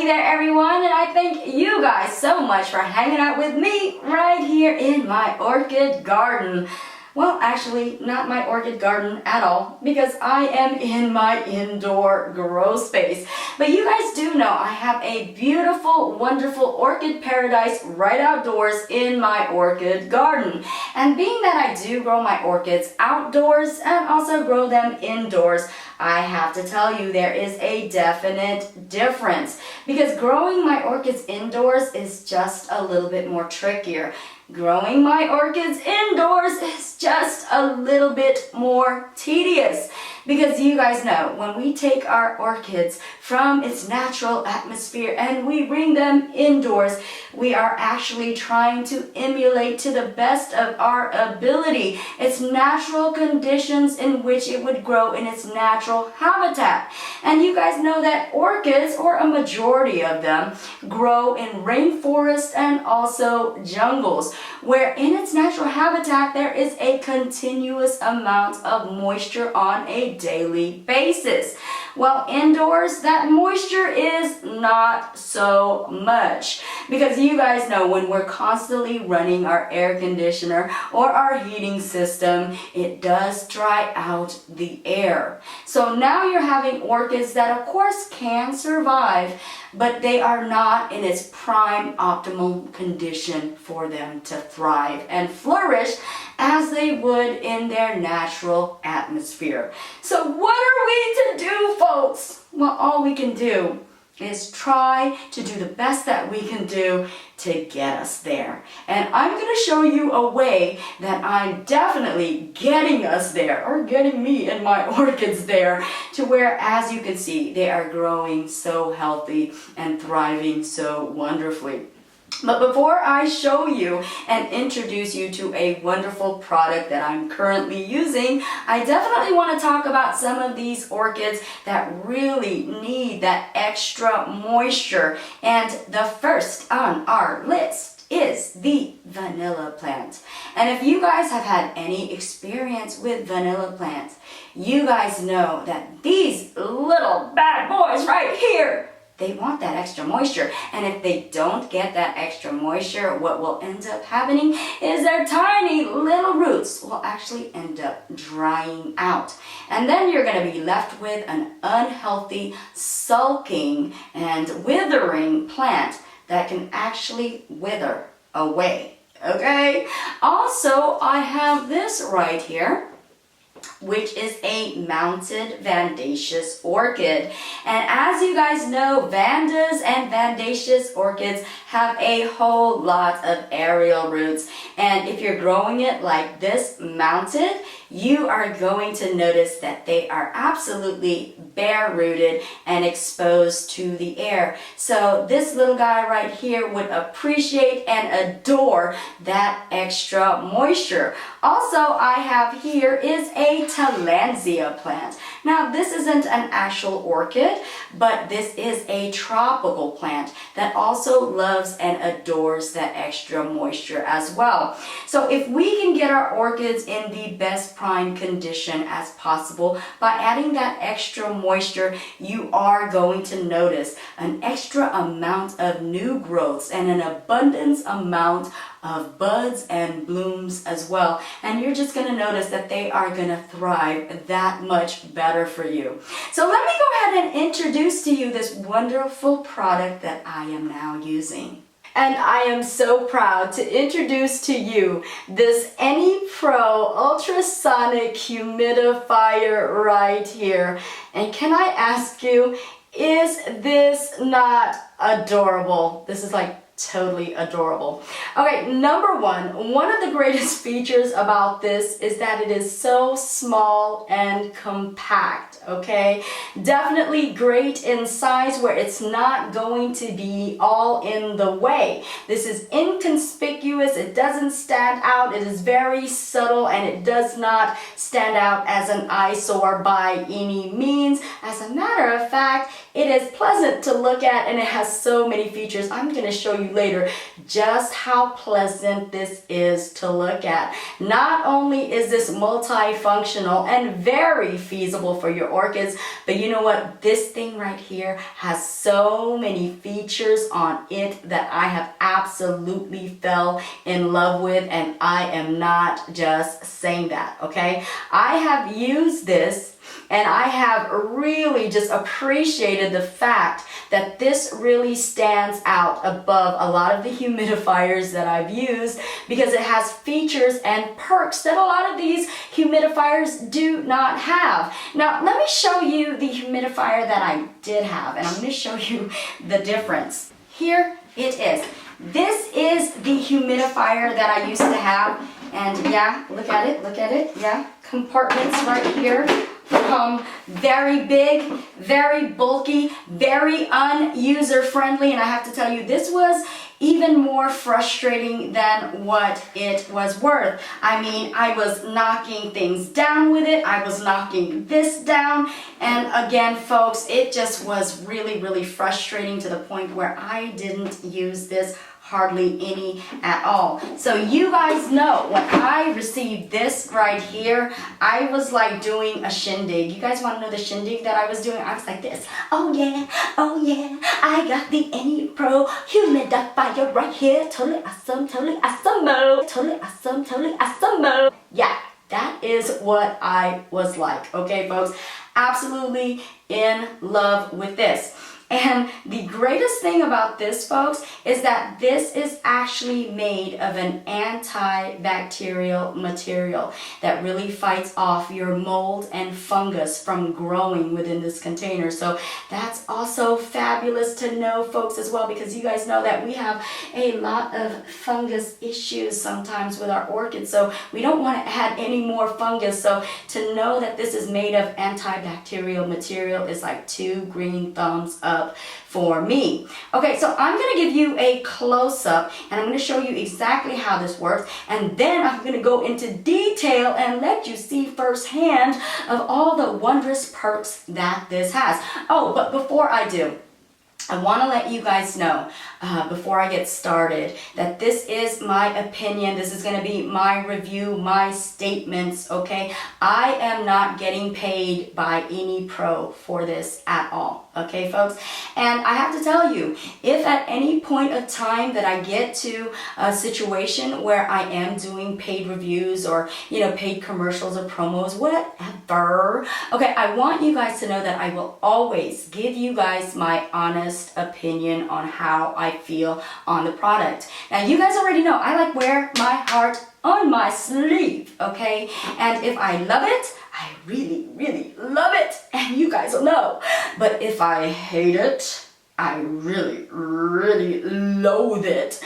there everyone, and I thank you guys so much for hanging out with me right here in my orchid garden. Well, actually, not my orchid garden at all, because I am in my indoor grow space. But you guys do know I have a beautiful, wonderful orchid paradise right outdoors in my orchid garden. And being that I do grow my orchids outdoors and also grow them indoors, I have to tell you there is a definite difference, because growing my orchids indoors is just a little bit more trickier. Growing my orchids indoors is just a little bit more tedious, because you guys know when we take our orchids from its natural atmosphere and we bring them indoors, we are actually trying to emulate to the best of our ability its natural conditions in which it would grow in its natural habitat. And you guys know that orchids, or a majority of them, grow in rainforests and also jungles, where in its natural habitat there is a continuous amount of moisture on a daily basis. Well, indoors, that moisture is not so much, because you guys know when we're constantly running our air conditioner or our heating system, it does dry out the air. So now you're having orchids that of course can survive, but they are not in its prime optimal condition for them to thrive and flourish as they would in their natural atmosphere. So what are we to do, folks? Well, all we can do is try to do the best that we can do to get us there. And I'm going to show you a way that I'm definitely getting us there, or getting me and my orchids there, to where, as you can see, they are growing so healthy and thriving so wonderfully. But before I show you and introduce you to a wonderful product that I'm currently using, I definitely want to talk about some of these orchids that really need that extra moisture. And the first on our list is the vanilla plant. And if you guys have had any experience with vanilla plants, you guys know that these little bad boys right here, they want that extra moisture, and if they don't get that extra moisture, what will end up happening is their tiny little roots will actually end up drying out. And then you're going to be left with an unhealthy, sulking, and withering plant that can actually wither away. Okay? Also, I have this right here, which is a mounted Vandaceous orchid. And as you guys know, Vandas and Vandaceous orchids have a whole lot of aerial roots. And if you're growing it like this, mounted, you are going to notice that they are absolutely bare rooted and exposed to the air. So this little guy right here would appreciate and adore that extra moisture. Also, I have here is a Tillandsia plant. Now, this isn't an actual orchid, but this is a tropical plant that also loves and adores that extra moisture as well. So if we can get our orchids in the best prime condition as possible by adding that extra moisture, you are going to notice an extra amount of new growths and an abundance amount of buds and blooms as well. And you're just going to notice that they are going to thrive that much better for you. So let me go ahead and introduce to you this wonderful product that I am now using. And I am so proud to introduce to you this Anypro ultrasonic humidifier right here. And can I ask you, is this not adorable? This is like totally adorable. Okay, number one of the greatest features about this is that it is so small and compact, okay? Definitely great in size where it's not going to be all in the way. This is inconspicuous, it doesn't stand out, it is very subtle, and it does not stand out as an eyesore by any means. As a matter of fact, it is pleasant to look at, and it has so many features. I'm going to show you you later just how pleasant this is to look at. Not only is this multifunctional and very feasible for your orchids, but you know what? This thing right here has so many features on it that I have absolutely fell in love with, and I am not just saying that, okay? I have used this and I have really just appreciated the fact that this really stands out above a lot of the humidifiers that I've used, because it has features and perks that a lot of these humidifiers do not have. Now, let me show you the humidifier that I did have, and I'm going to show you the difference. Here it is. This is the humidifier that I used to have, and yeah, look at it, yeah, compartments right here. Very big, very bulky, very un-user friendly, and I have to tell you, this was even more frustrating than what it was worth. I mean, I was knocking things down with it, I was knocking this down, and again, folks, it just was really, really frustrating to the point where I didn't use this hardly any at all. So you guys know, when I received this right here, I was like doing a shindig. You guys want to know the shindig that I was doing? I was like this. Oh yeah, I got the Anypro humidifier right here. Totally awesome, totally awesome, totally awesome, totally awesome. Yeah, that is what I was like, okay, folks? Absolutely in love with this. And the greatest thing about this, folks, is that this is actually made of an antibacterial material that really fights off your mold and fungus from growing within this container. So that's also fabulous to know, folks, as well, because you guys know that we have a lot of fungus issues sometimes with our orchids, so we don't want to add any more fungus. So to know that this is made of antibacterial material is like 2 green thumbs up for me. Okay, so I'm going to give you a close-up, and I'm going to show you exactly how this works, and then I'm going to go into detail and let you see firsthand of all the wondrous perks that this has. Oh, but before I do, I want to let you guys know, before I get started, that this is my opinion. This is going to be my review, my statements, okay? I am not getting paid by Anypro for this at all, okay, folks? And I have to tell you, if at any point of time that I get to a situation where I am doing paid reviews or, you know, paid commercials or promos, whatever, okay, I want you guys to know that I will always give you guys my honest opinion on how I feel on the product. Now, you guys already know I like wear my heart on my sleeve, okay? And if I love it, I really, really love it, and you guys will know. But if I hate it, I really, really loathe it.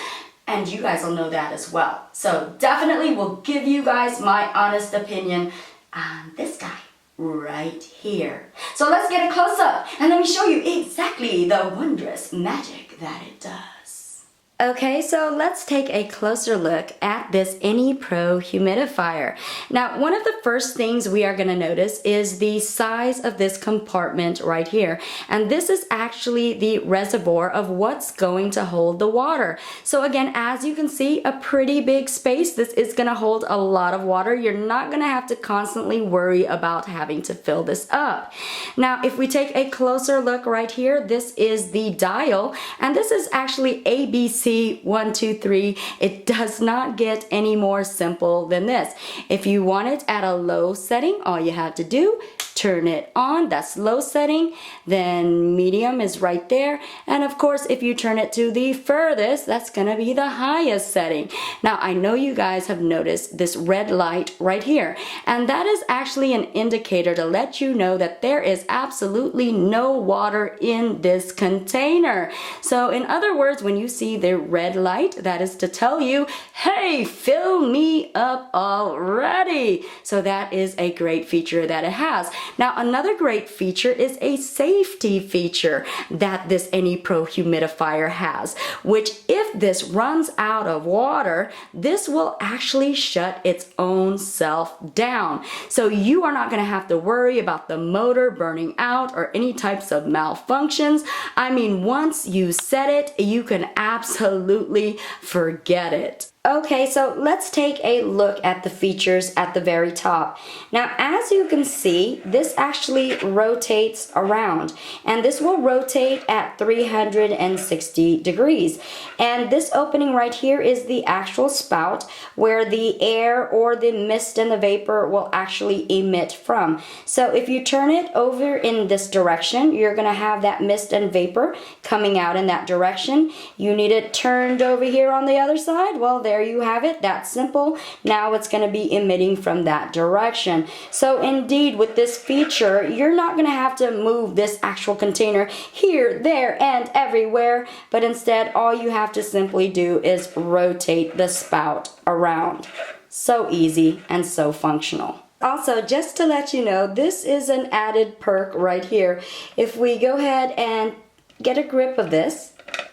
And you guys will know that as well. So definitely will give you guys my honest opinion on this guy right here. So let's get a close-up and let me show you exactly the wondrous magic that it does. Okay, so let's take a closer look at this Anypro humidifier. Now, one of the first things we are going to notice is the size of this compartment right here. And this is actually the reservoir of what's going to hold the water. So again, as you can see, a pretty big space. This is going to hold a lot of water. You're not going to have to constantly worry about having to fill this up. Now, if we take a closer look right here, this is the dial, and this is actually ABC 1, 2, 3. It does not get any more simple than this. If you want it at a low setting, all you have to do, turn it on, that's low setting, then medium is right there, and of course if you turn it to the furthest, that's gonna be the highest setting. Now, I know you guys have noticed this red light right here, and that is actually an indicator to let you know that there is absolutely no water in this container. So in other words, when you see the red light, that is to tell you, hey, fill me up already. So that is a great feature that it has. Now, another great feature is a safety feature that this Anypro humidifier has, which if this runs out of water, this will actually shut its own self down. So you are not going to have to worry about the motor burning out or any types of malfunctions. I mean, once you set it, you can absolutely forget it. Okay, so let's take a look at the features at the very top. Now, as you can see, this actually rotates around, and this will rotate at 360 degrees. And this opening right here is the actual spout where the air or the mist and the vapor will actually emit from. So if you turn it over in this direction, you're going to have that mist and vapor coming out in that direction. You need it turned over here on the other side. Well, there you have it. That's simple. Now it's going to be emitting from that direction. So indeed, with this feature, you're not going to have to move this actual container here, there, and everywhere, but instead all you have to simply do is rotate the spout around. So easy and so functional. Also, just to let you know, this is an added perk right here. If we go ahead and get a grip of this,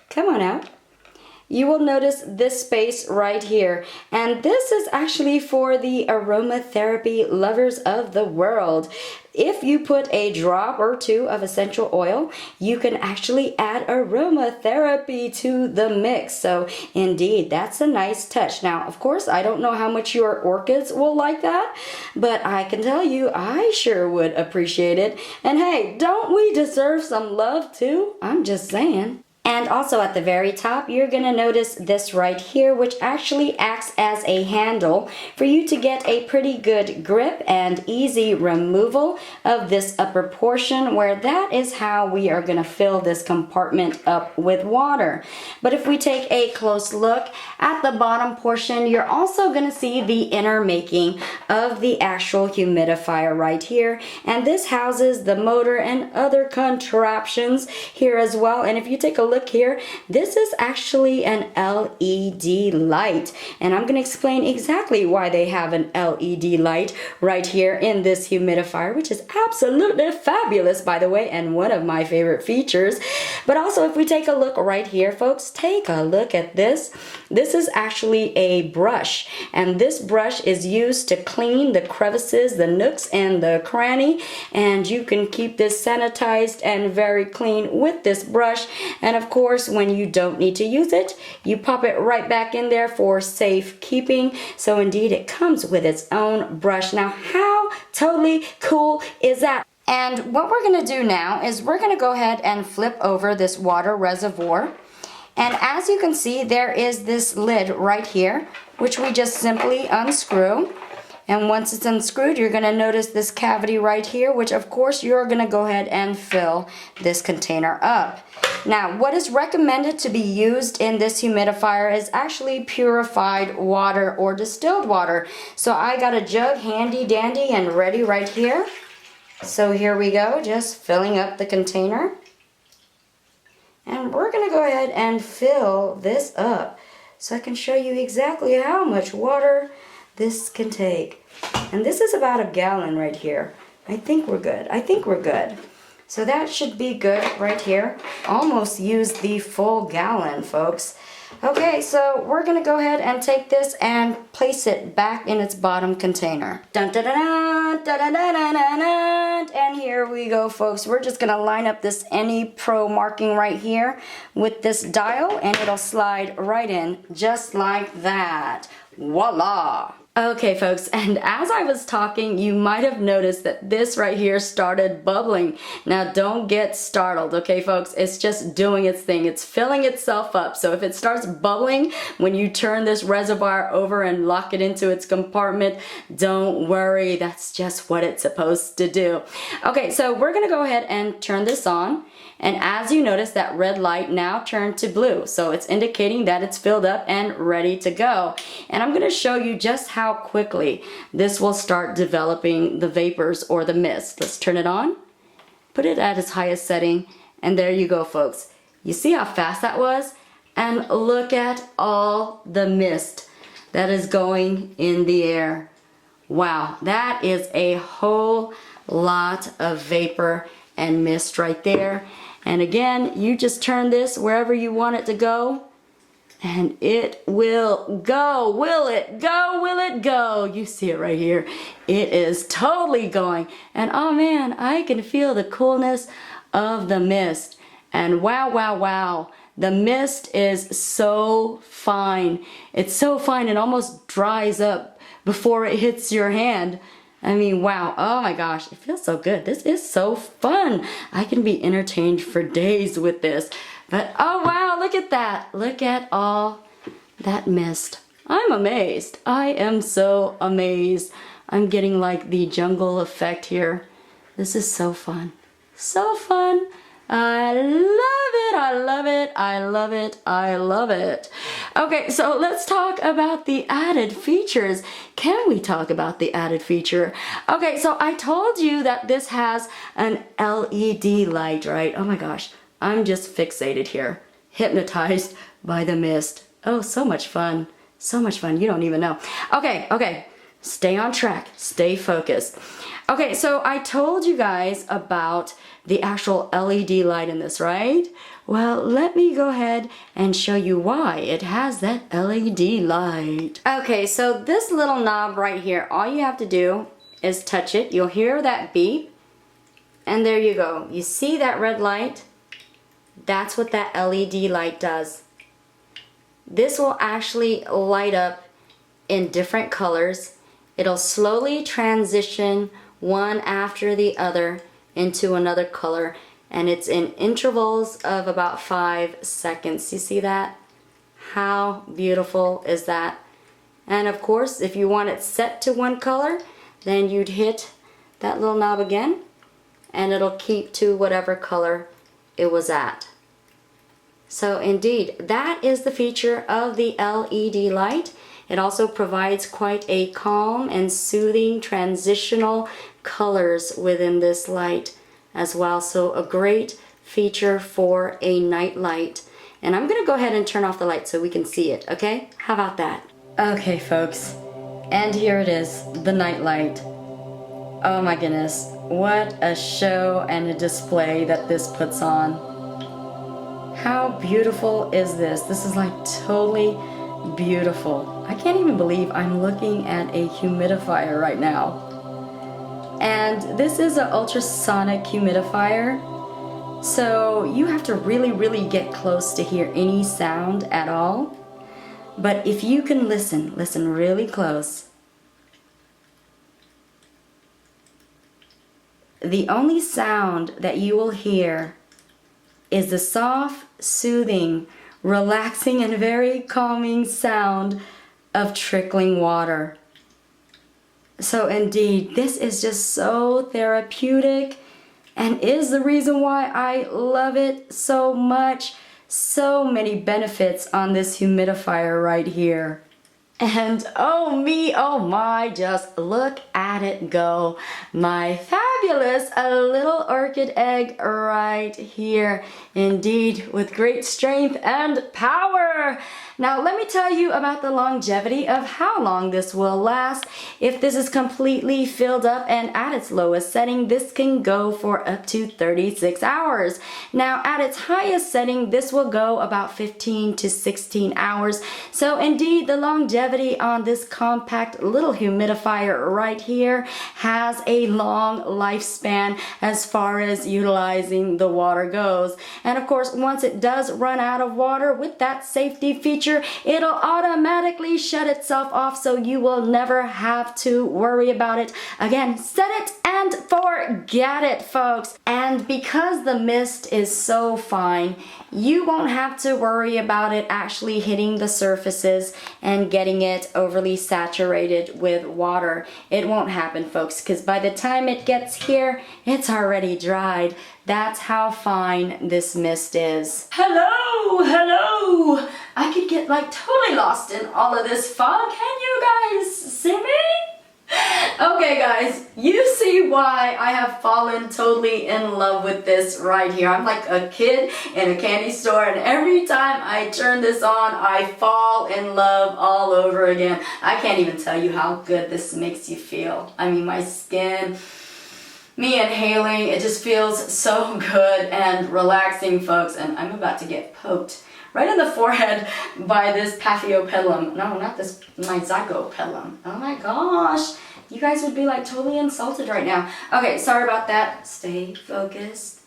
come on out, you will notice this space right here. And this is actually for the aromatherapy lovers of the world. If you put a drop or two of essential oil, you can actually add aromatherapy to the mix. So indeed, that's a nice touch. Now, of course, I don't know how much your orchids will like that, but I can tell you, I sure would appreciate it. And hey, don't we deserve some love too? I'm just saying. And also at the very top, you're going to notice this right here, which actually acts as a handle for you to get a pretty good grip and easy removal of this upper portion, where that is how we are going to fill this compartment up with water. But if we take a close look at the bottom portion, you're also going to see the inner making of the actual humidifier right here. And this houses the motor and other contraptions here as well. And if you take a look here, this is actually an LED light, and I'm going to explain exactly why they have an LED light right here in this humidifier, which is absolutely fabulous, by the way, and one of my favorite features. But also, if we take a look right here, folks, take a look at this. This is actually a brush, and this brush is used to clean the crevices, the nooks, and the cranny, and you can keep this sanitized and very clean with this brush. And of course, when you don't need to use it, you pop it right back in there for safe keeping. So indeed, it comes with its own brush. Now, how totally cool is that? And what we're going to do now is we're going to go ahead and flip over this water reservoir. And as you can see, there is this lid right here, which we just simply unscrew. And once it's unscrewed, you're going to notice this cavity right here, which of course you're going to go ahead and fill this container up. Now, what is recommended to be used in this humidifier is actually purified water or distilled water. So I got a jug handy dandy and ready right here. So here we go, just filling up the container. And we're going to go ahead and fill this up so I can show you exactly how much water this can take. And this is about a gallon right here. I think we're good. I think we're good. So that should be good right here. Almost used the full gallon, folks. Okay, so we're going to go ahead and take this and place it back in its bottom container. Dun, dun, dun, dun, dun, dun, dun, dun, dun. And here we go, folks. We're just going to line up this Anypro marking right here with this dial, and it'll slide right in just like that. Voila! Okay, folks, and as I was talking, you might have noticed that this right here started bubbling. Now, don't get startled, okay, folks? It's just doing its thing. It's filling itself up. So if it starts bubbling when you turn this reservoir over and lock it into its compartment, don't worry. That's just what it's supposed to do. Okay, so we're going to go ahead and turn this on. And as you notice, that red light now turned to blue. So it's indicating that it's filled up and ready to go. And I'm going to show you just how quickly this will start developing the vapors or the mist. Let's turn it on, put it at its highest setting, and there you go, folks. You see how fast that was? And look at all the mist that is going in the air. Wow, that is a whole lot of vapor and mist right there. And again, you just turn this wherever you want it to go, and it will go. Will it go? Will it go? You see it right here. It is totally going. And oh man, I can feel the coolness of the mist. And wow, wow, wow. The mist is so fine. It's so fine it almost dries up before it hits your hand. I mean, wow. Oh my gosh, it feels so good. This is so fun. I can be entertained for days with this. But oh wow, look at that. Look at all that mist. I'm amazed. I am so amazed. I'm getting like the jungle effect here. This is so fun. So fun. I love it, I love it, I love it, I love it. Okay, so let's talk about the added features. Can we talk about the added feature? Okay, so I told you that this has an LED light, right? Oh my gosh, I'm just fixated here. Hypnotized by the mist. Oh, so much fun. So much fun, you don't even know. Okay, stay on track, stay focused. Okay, so I told you guys about the actual LED light in this, right? Well, let me go ahead and show you why it has that LED light. Okay, so this little knob right here, all you have to do is touch it. You'll hear that beep, and there you go. You see that red light? That's what that LED light does. This will actually light up in different colors. It'll slowly transition one after the other into another color, and it's in intervals of about 5 seconds. You see that? How beautiful is that? And of course, if you want it set to one color, then you'd hit that little knob again, and it'll keep to whatever color it was at. So indeed, that is the feature of the LED light. It also provides quite a calm and soothing transitional colors within this light as well. So a great feature for a night light. And I'm gonna go ahead and turn off the light so we can see it, okay? How about that? Okay, folks, and here it is, the night light. Oh my goodness, what a show and a display that this puts on. How beautiful is this? This is like totally beautiful. I can't even believe I'm looking at a humidifier right now. And this is an ultrasonic humidifier, so you have to really get close to hear any sound at all. But if you can listen really close, the only sound that you will hear is the soft, soothing, relaxing, and very calming sound of trickling water. So indeed, this is just so therapeutic and is the reason why I love it so much. So many benefits on this humidifier right here. And oh me, oh my, just look at it go. My fabulous little orchid egg right here. Indeed, with great strength and power. Now let me tell you about the longevity of how long this will last. If this is completely filled up and at its lowest setting, this can go for up to 36 hours. Now at its highest setting, this will go about 15 to 16 hours. So indeed, the longevity on this compact little humidifier right here has a long lifespan as far as utilizing the water goes. And of course, once it does run out of water, with that safety feature, it'll automatically shut itself off, so you will never have to worry about it again. Set it and forget it, folks. And because the mist is so fine, you won't have to worry about it actually hitting the surfaces and getting it overly saturated with water. It won't happen, folks, because by the time it gets here, it's already dried. That's how fine this mist is. Hello, hello! I could get like totally lost in all of this fog. Can you guys see me? Okay guys, you see why I have fallen totally in love with this right here. I'm like a kid in a candy store, and every time I turn this on, I fall in love all over again. I can't even tell you how good this makes you feel. I mean, my skin, me inhaling. It just feels so good and relaxing, folks. And I'm about to get poked right in the forehead by this Paphiopedilum. No, not this, my Zygopedilum. Oh my gosh. You guys would be like totally insulted right now. Okay, sorry about that. Stay focused.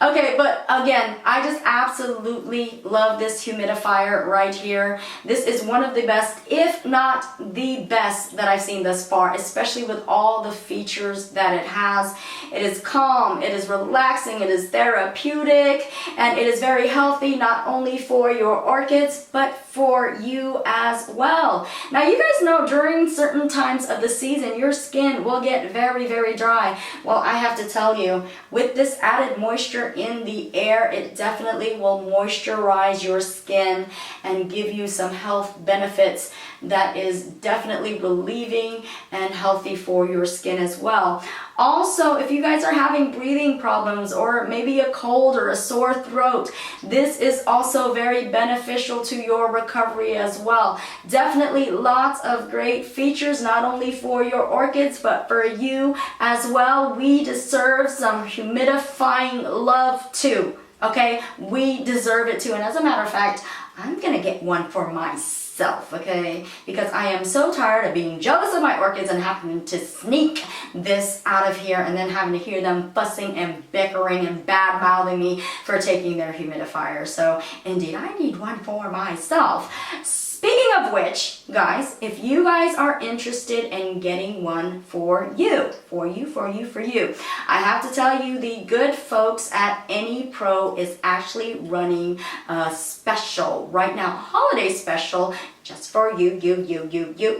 Okay, but again, I just absolutely love this humidifier right here. This is one of the best, if not the best, that I've seen thus far, especially with all the features that it has. It is calm, it is relaxing, it is therapeutic, and it is very healthy, not only for your orchids, but for you as well. Now, you guys know during certain times of the season, your skin will get very, very dry. Well, I have to tell you, with this added moisture in the air, it definitely will moisturize your skin and give you some health benefits that is definitely relieving and healthy for your skin as well. Also, if you guys are having breathing problems or maybe a cold or a sore throat, this is also very beneficial to your recovery as well. Definitely lots of great features, not only for your orchids, but for you as well. We deserve some humidifying love too, okay? We deserve it too. And as a matter of fact, I'm gonna get one for myself, okay? Because I am so tired of being jealous of my orchids and having to sneak this out of here and then having to hear them fussing and bickering and bad-mouthing me for taking their humidifier. So indeed, I need one for myself. Speaking of which, guys, if you guys are interested in getting one for you, I have to tell you, the good folks at Anypro is actually running a special right now, holiday special, just for you,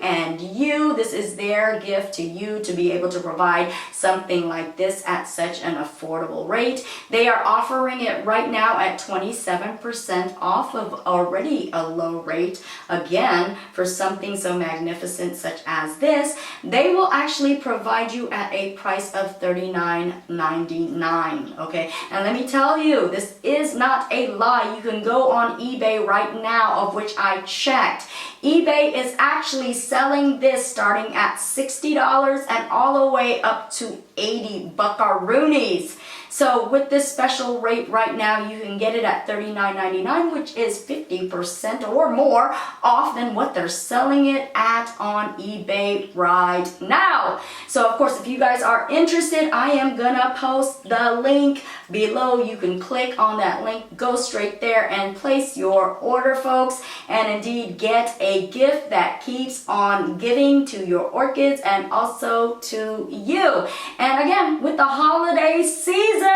and you. This is their gift to you to be able to provide something like this at such an affordable rate. They are offering it right now at 27% off of already a low rate. Again, for something so magnificent such as this, they will actually provide you at a price of $39.99, okay? And let me tell you, this is not a lie. You can go on eBay right now, of which I checked. eBay is actually selling this starting at $60 and all the way up to 80 buckaroonies. So with this special rate right now, you can get it at $39.99, which is 50% or more off than what they're selling it at on eBay right now. So of course, if you guys are interested, I am gonna post the link below. You can click on that link, go straight there and place your order, folks, and indeed get a gift that keeps on giving to your orchids and also to you. And again, with the holiday season,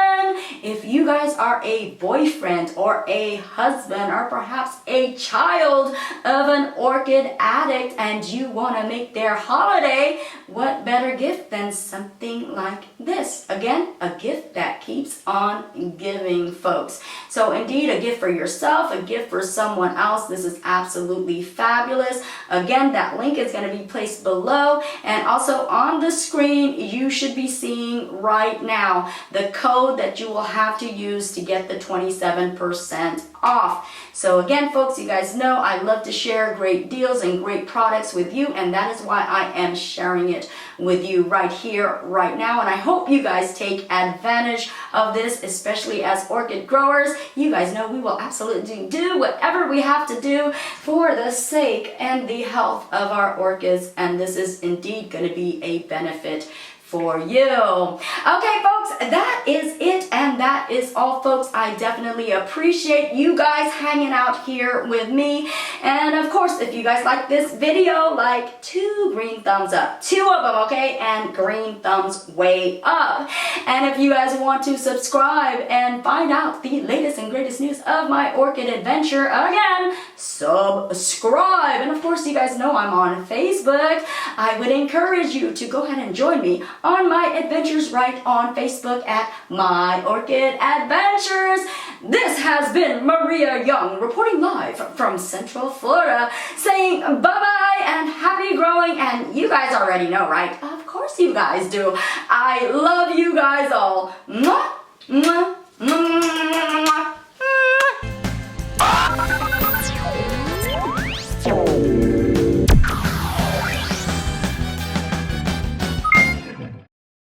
if you guys are a boyfriend or a husband or perhaps a child of an orchid addict and you want to make their holiday, what better gift than something like this? Again, a gift that keeps on giving, folks. So indeed, a gift for yourself, a gift for someone else. This is absolutely fabulous. Again, that link is going to be placed below, and also on the screen you should be seeing right now the code that you will have to use to get the 27% off. So again, folks, you guys know I love to share great deals and great products with you, and that is why I am sharing it with you right here, right now. And I hope you guys take advantage of this, especially as orchid growers. You guys know we will absolutely do whatever we have to do for the sake and the health of our orchids, and this is indeed going to be a benefit for you. Okay, folks, that is it, and that is all, folks. I definitely appreciate you guys hanging out here with me, and of course, if you guys like this video, like 2 green thumbs up, 2 of them, okay, and green thumbs way up. And if you guys want to subscribe and find out the latest and greatest news of my orchid adventure, again, subscribe. And of course, you guys know I'm on Facebook. I would encourage you to go ahead and join me on my adventures right on Facebook at My Orchid Adventures. This has been Maria Young reporting live from Central Florida, saying bye-bye and happy growing. And you guys already know, right? Of course you guys do. I love you guys all. Mwah, mwah, mwah, mwah.